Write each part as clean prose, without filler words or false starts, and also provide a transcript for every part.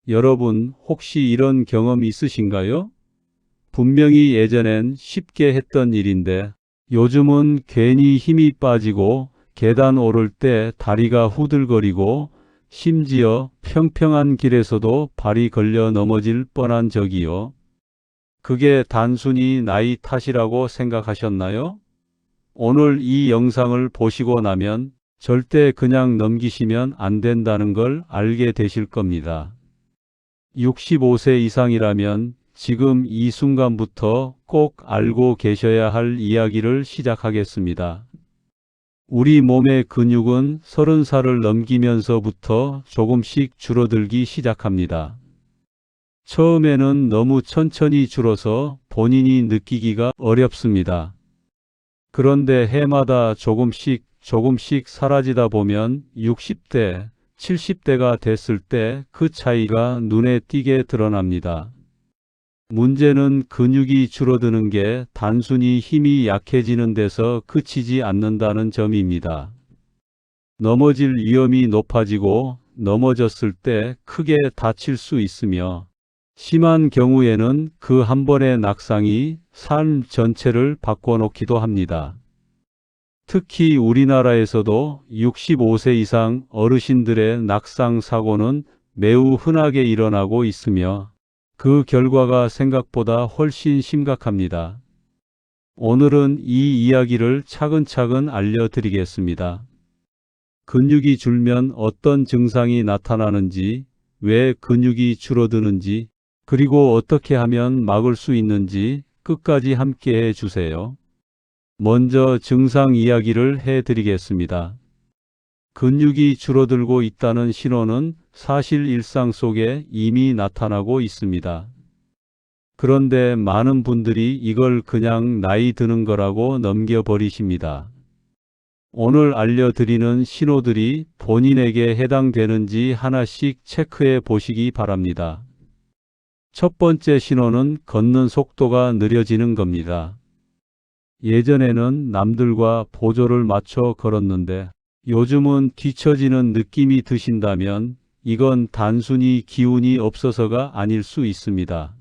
여러분 혹시 이런 경험 있으신가요? 분명히 예전엔 쉽게 했던 일인데 요즘은 괜히 힘이 빠지고 계단 오를 때 다리가 후들거리고 심지어 평평한 길에서도 발이 걸려 넘어질 뻔한 적이요. 그게 단순히 나이 탓이라고 생각하셨나요? 오늘 이 영상을 보시고 나면 절대 그냥 넘기시면 안 된다는 걸 알게 되실 겁니다. 65세 이상이라면 지금 이 순간부터 꼭 알고 계셔야 할 이야기를 시작하겠습니다. 우리 몸의 근육은 30살을 넘기면서부터 조금씩 줄어들기 시작합니다. 처음에는 너무 천천히 줄어서 본인이 느끼기가 어렵습니다. 그런데 해마다 조금씩 사라지다 보면 60대, 70대가 됐을 때 그 차이가 눈에 띄게 드러납니다. 문제는 근육이 줄어드는 게 단순히 힘이 약해지는 데서 그치지 않는다는 점입니다. 넘어질 위험이 높아지고 넘어졌을 때 크게 다칠 수 있으며 심한 경우에는 그 한 번의 낙상이 삶 전체를 바꿔놓기도 합니다. 특히 우리나라에서도 65세 이상 어르신들의 낙상 사고는 매우 흔하게 일어나고 있으며 그 결과가 생각보다 훨씬 심각합니다. 오늘은 이 이야기를 차근차근 알려드리겠습니다. 근육이 줄면 어떤 증상이 나타나는지, 왜 근육이 줄어드는지, 그리고 어떻게 하면 막을 수 있는지 끝까지 함께 해주세요. 먼저 증상 이야기를 해드리겠습니다. 근육이 줄어들고 있다는 신호는 사실 일상 속에 이미 나타나고 있습니다. 그런데 많은 분들이 이걸 그냥 나이 드는 거라고 넘겨버리십니다. 오늘 알려드리는 신호들이 본인에게 해당되는지 하나씩 체크해 보시기 바랍니다. 첫 번째 신호는 걷는 속도가 느려지는 겁니다. 예전에는 남들과 보조를 맞춰 걸었는데 요즘은 뒤처지는 느낌이 드신다면 이건 단순히 기운이 없어서가 아닐 수 있습니다.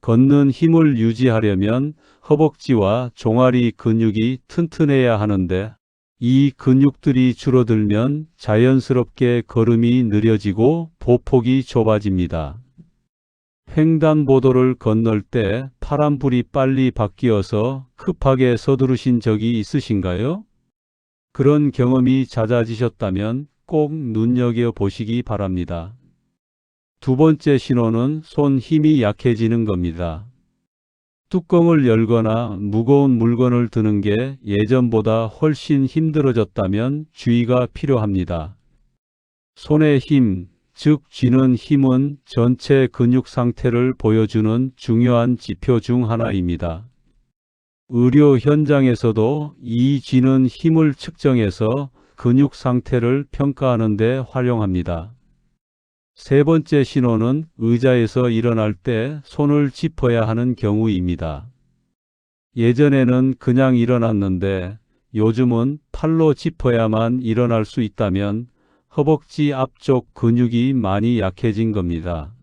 걷는 힘을 유지하려면 허벅지와 종아리 근육이 튼튼해야 하는데 이 근육들이 줄어들면 자연스럽게 걸음이 느려지고 보폭이 좁아집니다. 횡단보도를 건널 때 파란불이 빨리 바뀌어서 급하게 서두르신 적이 있으신가요? 그런 경험이 잦아지셨다면 꼭 눈여겨보시기 바랍니다. 두 번째 신호는 손 힘이 약해지는 겁니다. 뚜껑을 열거나 무거운 물건을 드는 게 예전보다 훨씬 힘들어졌다면 주의가 필요합니다. 손의 힘, 즉 쥐는 힘은 전체 근육 상태를 보여주는 중요한 지표 중 하나입니다. 의료 현장에서도 이 쥐는 힘을 측정해서 근육 상태를 평가하는 데 활용합니다. 세 번째 신호는 의자에서 일어날 때 손을 짚어야 하는 경우입니다. 예전에는 그냥 일어났는데 요즘은 팔로 짚어야만 일어날 수 있다면 허벅지 앞쪽 근육이 많이 약해진 겁니다.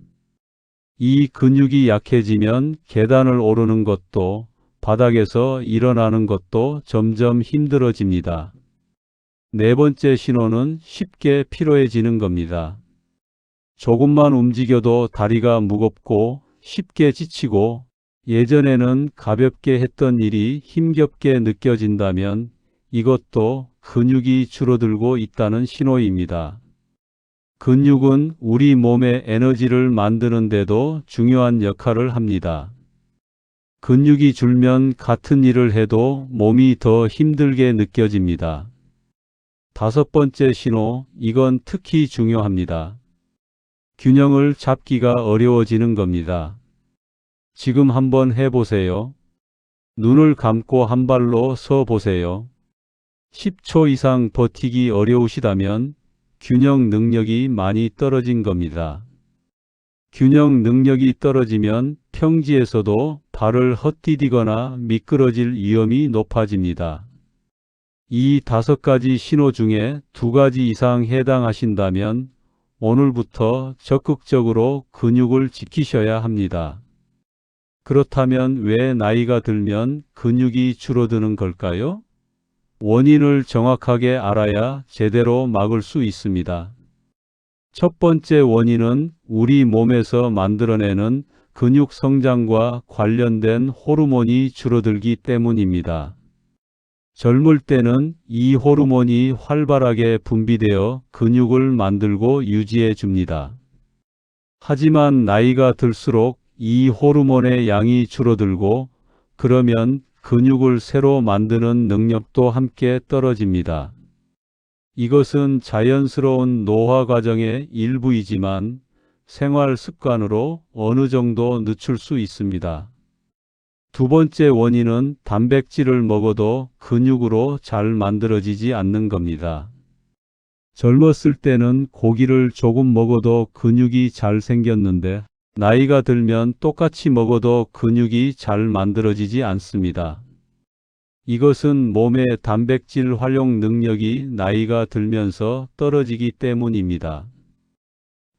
이 근육이 약해지면 계단을 오르는 것도 바닥에서 일어나는 것도 점점 힘들어집니다. 네 번째 신호는 쉽게 피로해지는 겁니다. 조금만 움직여도 다리가 무겁고 쉽게 지치고 예전에는 가볍게 했던 일이 힘겹게 느껴진다면 이것도 근육이 줄어들고 있다는 신호입니다. 근육은 우리 몸의 에너지를 만드는 데도 중요한 역할을 합니다. 근육이 줄면 같은 일을 해도 몸이 더 힘들게 느껴집니다. 다섯 번째 신호, 이건 특히 중요합니다. 균형을 잡기가 어려워지는 겁니다. 지금 한번 해보세요. 눈을 감고 한 발로 서 보세요. 10초 이상 버티기 어려우시다면 균형 능력이 많이 떨어진 겁니다. 균형 능력이 떨어지면 평지에서도 발을 헛디디거나 미끄러질 위험이 높아집니다. 이 5가지 신호 중에 2가지 이상 해당하신다면 오늘부터 적극적으로 근육을 지키셔야 합니다. 그렇다면 왜 나이가 들면 근육이 줄어드는 걸까요? 원인을 정확하게 알아야 제대로 막을 수 있습니다. 첫 번째 원인은 우리 몸에서 만들어내는 근육 성장과 관련된 호르몬이 줄어들기 때문입니다. 젊을 때는 이 호르몬이 활발하게 분비되어 근육을 만들고 유지해 줍니다. 하지만 나이가 들수록 이 호르몬의 양이 줄어들고 그러면 근육을 새로 만드는 능력도 함께 떨어집니다. 이것은 자연스러운 노화 과정의 일부이지만 생활 습관으로 어느 정도 늦출 수 있습니다. 두 번째 원인은 단백질을 먹어도 근육으로 잘 만들어지지 않는 겁니다. 젊었을 때는 고기를 조금 먹어도 근육이 잘 생겼는데 나이가 들면 똑같이 먹어도 근육이 잘 만들어지지 않습니다. 이것은 몸의 단백질 활용 능력이 나이가 들면서 떨어지기 때문입니다.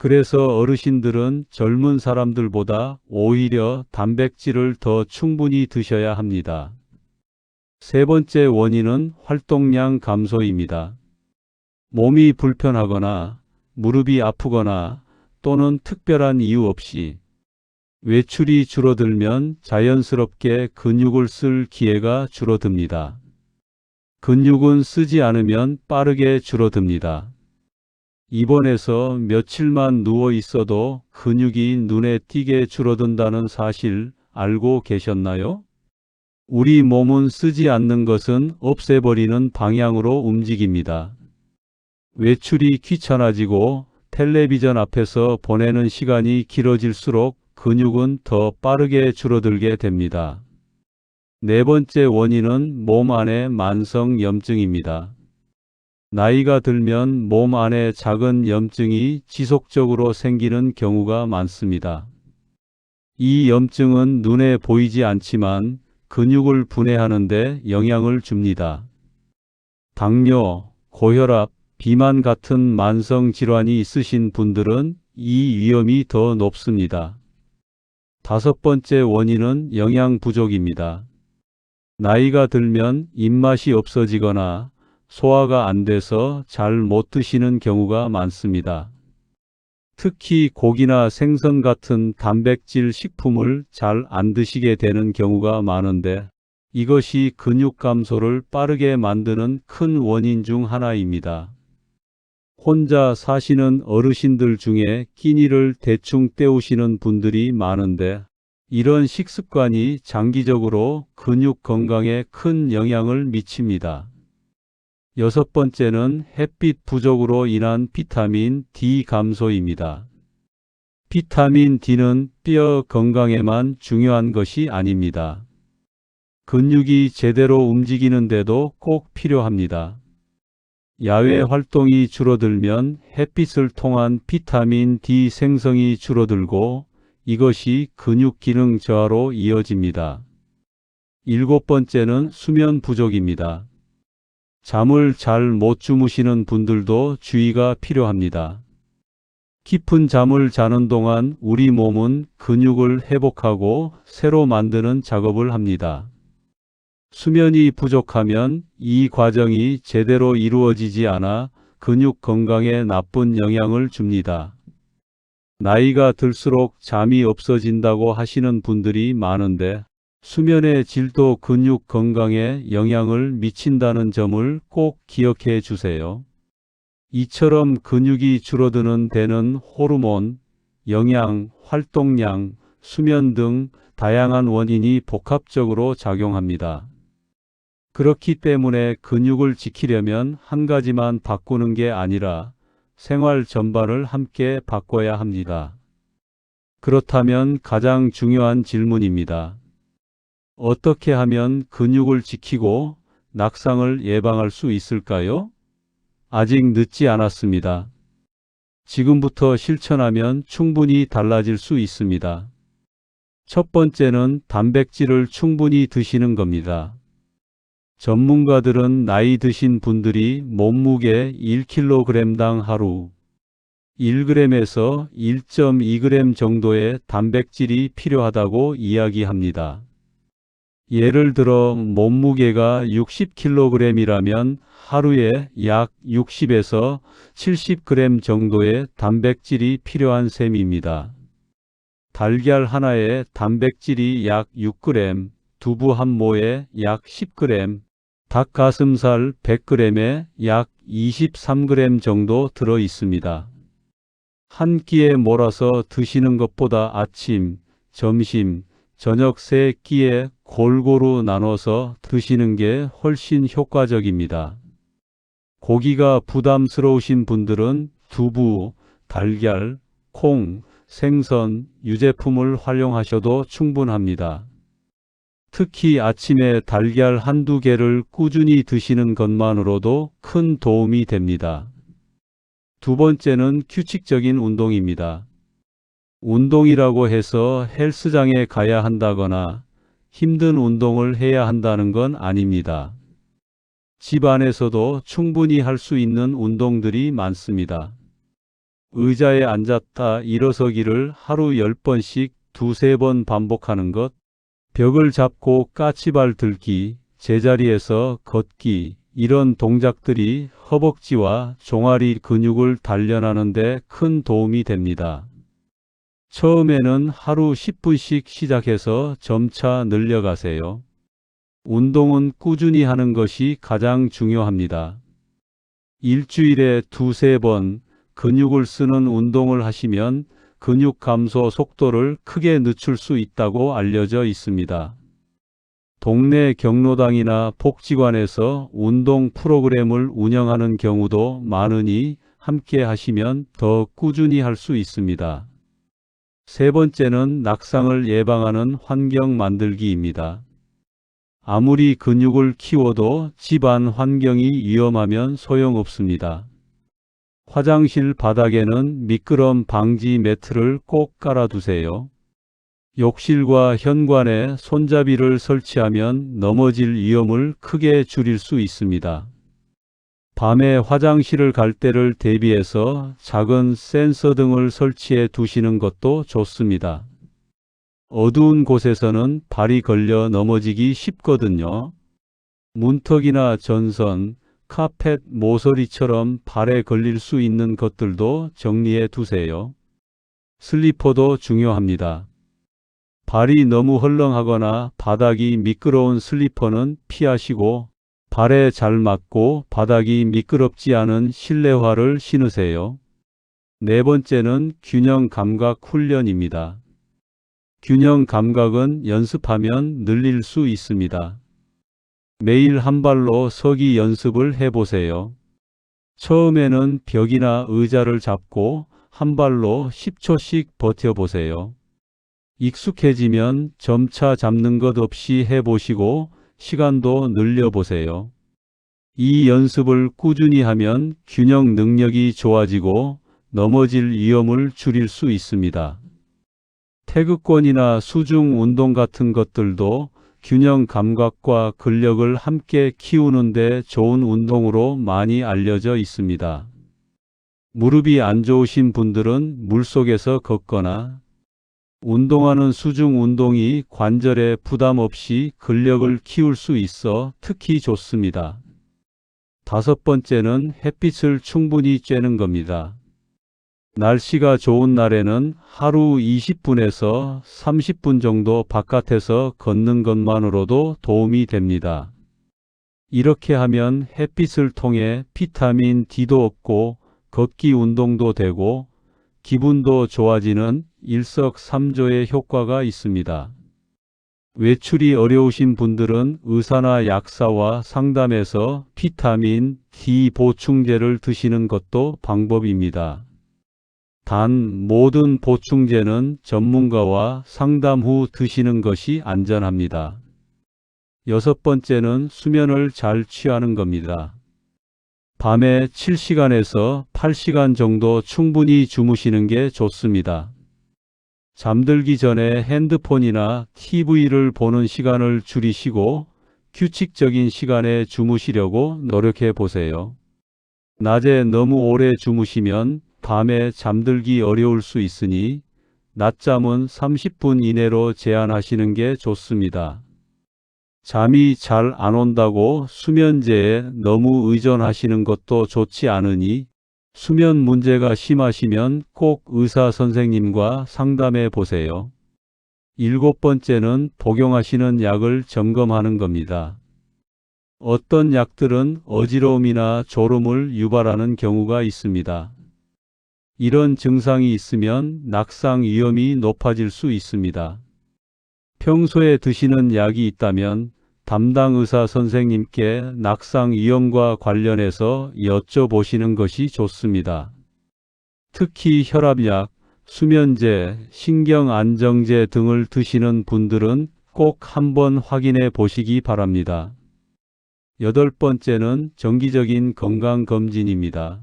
그래서 어르신들은 젊은 사람들보다 오히려 단백질을 더 충분히 드셔야 합니다. 세 번째 원인은 활동량 감소입니다. 몸이 불편하거나 무릎이 아프거나 또는 특별한 이유 없이 외출이 줄어들면 자연스럽게 근육을 쓸 기회가 줄어듭니다. 근육은 쓰지 않으면 빠르게 줄어듭니다. 입원해서 며칠만 누워 있어도 근육이 눈에 띄게 줄어든다는 사실 알고 계셨나요? 우리 몸은 쓰지 않는 것은 없애버리는 방향으로 움직입니다. 외출이 귀찮아지고 텔레비전 앞에서 보내는 시간이 길어질수록 근육은 더 빠르게 줄어들게 됩니다. 네 번째 원인은 몸 안의 만성 염증입니다. 나이가 들면 몸 안에 작은 염증이 지속적으로 생기는 경우가 많습니다. 이 염증은 눈에 보이지 않지만 근육을 분해하는 데 영향을 줍니다. 당뇨, 고혈압, 비만 같은 만성 질환이 있으신 분들은 이 위험이 더 높습니다. 다섯 번째 원인은 영양 부족입니다. 나이가 들면 입맛이 없어지거나 소화가 안 돼서 잘 못 드시는 경우가 많습니다. 특히 고기나 생선 같은 단백질 식품을 잘 안 드시게 되는 경우가 많은데 이것이 근육 감소를 빠르게 만드는 큰 원인 중 하나입니다. 혼자 사시는 어르신들 중에 끼니를 대충 때우시는 분들이 많은데 이런 식습관이 장기적으로 근육 건강에 큰 영향을 미칩니다. 여섯 번째는 햇빛 부족으로 인한 비타민 D 감소입니다. 비타민 D는 뼈 건강에만 중요한 것이 아닙니다. 근육이 제대로 움직이는데도 꼭 필요합니다. 야외 활동이 줄어들면 햇빛을 통한 비타민 D 생성이 줄어들고 이것이 근육 기능 저하로 이어집니다. 일곱 번째는 수면 부족입니다. 잠을 잘 못 주무시는 분들도 주의가 필요합니다. 깊은 잠을 자는 동안 우리 몸은 근육을 회복하고 새로 만드는 작업을 합니다. 수면이 부족하면 이 과정이 제대로 이루어지지 않아 근육 건강에 나쁜 영향을 줍니다. 나이가 들수록 잠이 없어진다고 하시는 분들이 많은데 수면의 질도 근육 건강에 영향을 미친다는 점을 꼭 기억해 주세요. 이처럼 근육이 줄어드는 데는 호르몬, 영양, 활동량, 수면 등 다양한 원인이 복합적으로 작용합니다. 그렇기 때문에 근육을 지키려면 한 가지만 바꾸는 게 아니라 생활 전반을 함께 바꿔야 합니다. 그렇다면 가장 중요한 질문입니다. 어떻게 하면 근육을 지키고 낙상을 예방할 수 있을까요? 아직 늦지 않았습니다. 지금부터 실천하면 충분히 달라질 수 있습니다. 첫 번째는 단백질을 충분히 드시는 겁니다. 전문가들은 나이 드신 분들이 몸무게 1kg당 하루 1g에서 1.2g 정도의 단백질이 필요하다고 이야기합니다. 예를 들어 몸무게가 60kg이라면 하루에 약 60에서 70g 정도의 단백질이 필요한 셈입니다. 달걀 하나에 단백질이 약 6g, 두부 한 모에 약 10g, 닭가슴살 100g에 약 23g 정도 들어 있습니다. 한 끼에 몰아서 드시는 것보다 아침, 점심, 저녁 세 끼에 골고루 나눠서 드시는 게 훨씬 효과적입니다. 고기가 부담스러우신 분들은 두부, 달걀, 콩, 생선, 유제품을 활용하셔도 충분합니다. 특히 아침에 달걀 한두 개를 꾸준히 드시는 것만으로도 큰 도움이 됩니다. 두 번째는 규칙적인 운동입니다. 운동이라고 해서 헬스장에 가야 한다거나 힘든 운동을 해야 한다는 건 아닙니다. 집 안에서도 충분히 할 수 있는 운동들이 많습니다. 의자에 앉았다 일어서기를 하루 10번씩 두세 번 반복하는 것, 벽을 잡고 까치발 들기, 제자리에서 걷기, 이런 동작들이 허벅지와 종아리 근육을 단련하는 데 큰 도움이 됩니다. 처음에는 하루 10분씩 시작해서 점차 늘려가세요. 운동은 꾸준히 하는 것이 가장 중요합니다. 일주일에 두세 번 근육을 쓰는 운동을 하시면 근육 감소 속도를 크게 늦출 수 있다고 알려져 있습니다. 동네 경로당이나 복지관에서 운동 프로그램을 운영하는 경우도 많으니 함께 하시면 더 꾸준히 할 수 있습니다. 세 번째는 낙상을 예방하는 환경 만들기입니다. 아무리 근육을 키워도 집안 환경이 위험하면 소용없습니다. 화장실 바닥에는 미끄럼 방지 매트를 꼭 깔아두세요. 욕실과 현관에 손잡이를 설치하면 넘어질 위험을 크게 줄일 수 있습니다. 밤에 화장실을 갈 때를 대비해서 작은 센서 등을 설치해 두시는 것도 좋습니다. 어두운 곳에서는 발이 걸려 넘어지기 쉽거든요. 문턱이나 전선, 카펫, 모서리처럼 발에 걸릴 수 있는 것들도 정리해 두세요. 슬리퍼도 중요합니다. 발이 너무 헐렁하거나 바닥이 미끄러운 슬리퍼는 피하시고 발에 잘 맞고 바닥이 미끄럽지 않은 실내화를 신으세요. 네 번째는 균형 감각 훈련입니다. 균형 감각은 연습하면 늘릴 수 있습니다. 매일 한 발로 서기 연습을 해보세요. 처음에는 벽이나 의자를 잡고 한 발로 10초씩 버텨보세요. 익숙해지면 점차 잡는 것 없이 해보시고 시간도 늘려보세요. 이 연습을 꾸준히 하면 균형 능력이 좋아지고 넘어질 위험을 줄일 수 있습니다. 태극권이나 수중 운동 같은 것들도 균형 감각과 근력을 함께 키우는 데 좋은 운동으로 많이 알려져 있습니다. 무릎이 안 좋으신 분들은 물속에서 걷거나 운동하는 수중 운동이 관절에 부담 없이 근력을 키울 수 있어 특히 좋습니다. 다섯 번째는 햇빛을 충분히 쬐는 겁니다. 날씨가 좋은 날에는 하루 20분에서 30분 정도 바깥에서 걷는 것만으로도 도움이 됩니다. 이렇게 하면 햇빛을 통해 비타민 D도 얻고 걷기 운동도 되고 기분도 좋아지는 일석삼조의 효과가 있습니다. 외출이 어려우신 분들은 의사나 약사와 상담해서 비타민 D 보충제를 드시는 것도 방법입니다. 단 모든 보충제는 전문가와 상담 후 드시는 것이 안전합니다. 여섯 번째는 수면을 잘 취하는 겁니다. 밤에 7시간에서 8시간 정도 충분히 주무시는 게 좋습니다. 잠들기 전에 핸드폰이나 TV를 보는 시간을 줄이시고 규칙적인 시간에 주무시려고 노력해 보세요. 낮에 너무 오래 주무시면 밤에 잠들기 어려울 수 있으니 낮잠은 30분 이내로 제한하시는 게 좋습니다. 잠이 잘 안 온다고 수면제에 너무 의존하시는 것도 좋지 않으니 수면 문제가 심하시면 꼭 의사 선생님과 상담해 보세요. 7번째는 복용하시는 약을 점검하는 겁니다. 어떤 약들은 어지러움이나 졸음을 유발하는 경우가 있습니다. 이런 증상이 있으면 낙상 위험이 높아질 수 있습니다. 평소에 드시는 약이 있다면 담당 의사 선생님께 낙상 위험과 관련해서 여쭤보시는 것이 좋습니다. 특히 혈압약, 수면제, 신경안정제 등을 드시는 분들은 꼭 한번 확인해 보시기 바랍니다. 8번째는 정기적인 건강검진입니다.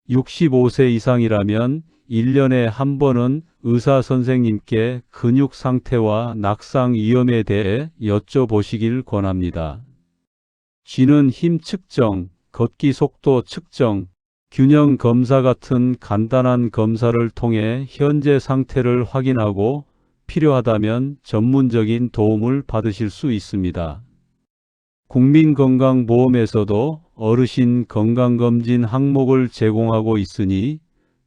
65세 이상이라면 1년에 한 번은 의사 선생님께 근육 상태와 낙상 위험에 대해 여쭤보시길 권합니다. 쥐는 힘 측정, 걷기 속도 측정, 균형 검사 같은 간단한 검사를 통해 현재 상태를 확인하고 필요하다면 전문적인 도움을 받으실 수 있습니다. 국민건강보험에서도 어르신 건강검진 항목을 제공하고 있으니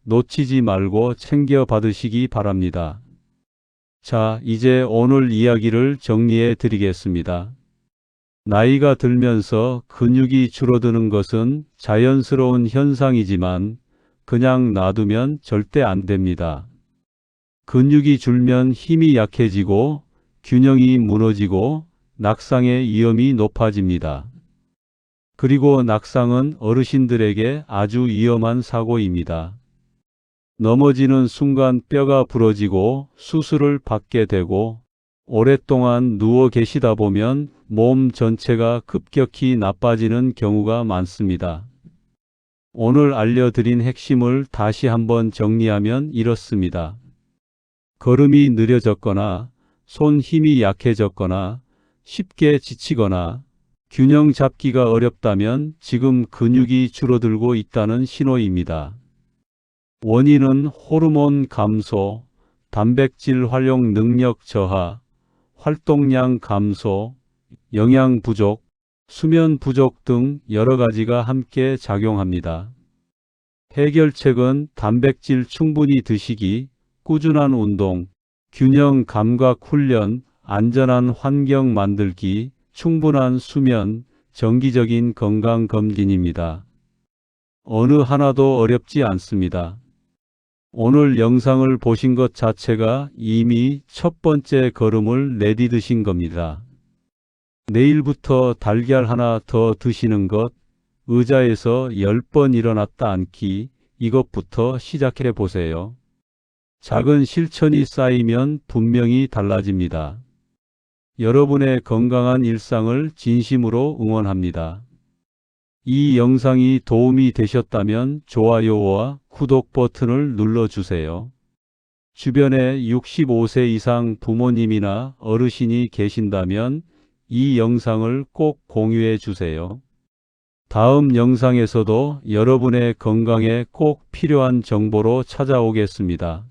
놓치지 말고 챙겨 받으시기 바랍니다. 자, 이제 오늘 이야기를 정리해 드리겠습니다. 나이가 들면서 근육이 줄어드는 것은 자연스러운 현상이지만 그냥 놔두면 절대 안 됩니다. 근육이 줄면 힘이 약해지고 균형이 무너지고 낙상의 위험이 높아집니다. 그리고 낙상은 어르신들에게 아주 위험한 사고입니다. 넘어지는 순간 뼈가 부러지고 수술을 받게 되고 오랫동안 누워 계시다 보면 몸 전체가 급격히 나빠지는 경우가 많습니다. 오늘 알려드린 핵심을 다시 한번 정리하면 이렇습니다. 걸음이 느려졌거나 손 힘이 약해졌거나 쉽게 지치거나 균형 잡기가 어렵다면 지금 근육이 줄어들고 있다는 신호입니다. 원인은 호르몬 감소, 단백질 활용 능력 저하, 활동량 감소, 영양 부족, 수면 부족 등 여러 가지가 함께 작용합니다. 해결책은 단백질 충분히 드시기, 꾸준한 운동, 균형 감각 훈련, 안전한 환경 만들기, 충분한 수면, 정기적인 건강검진입니다. 어느 하나도 어렵지 않습니다. 오늘 영상을 보신 것 자체가 이미 첫 번째 걸음을 내디디신 겁니다. 내일부터 달걀 하나 더 드시는 것, 의자에서 10번 일어났다 앉기, 이것부터 시작해 보세요. 작은 실천이 쌓이면 분명히 달라집니다. 여러분의 건강한 일상을 진심으로 응원합니다. 이 영상이 도움이 되셨다면 좋아요와 구독 버튼을 눌러주세요. 주변에 65세 이상 부모님이나 어르신이 계신다면 이 영상을 꼭 공유해 주세요. 다음 영상에서도 여러분의 건강에 꼭 필요한 정보로 찾아오겠습니다.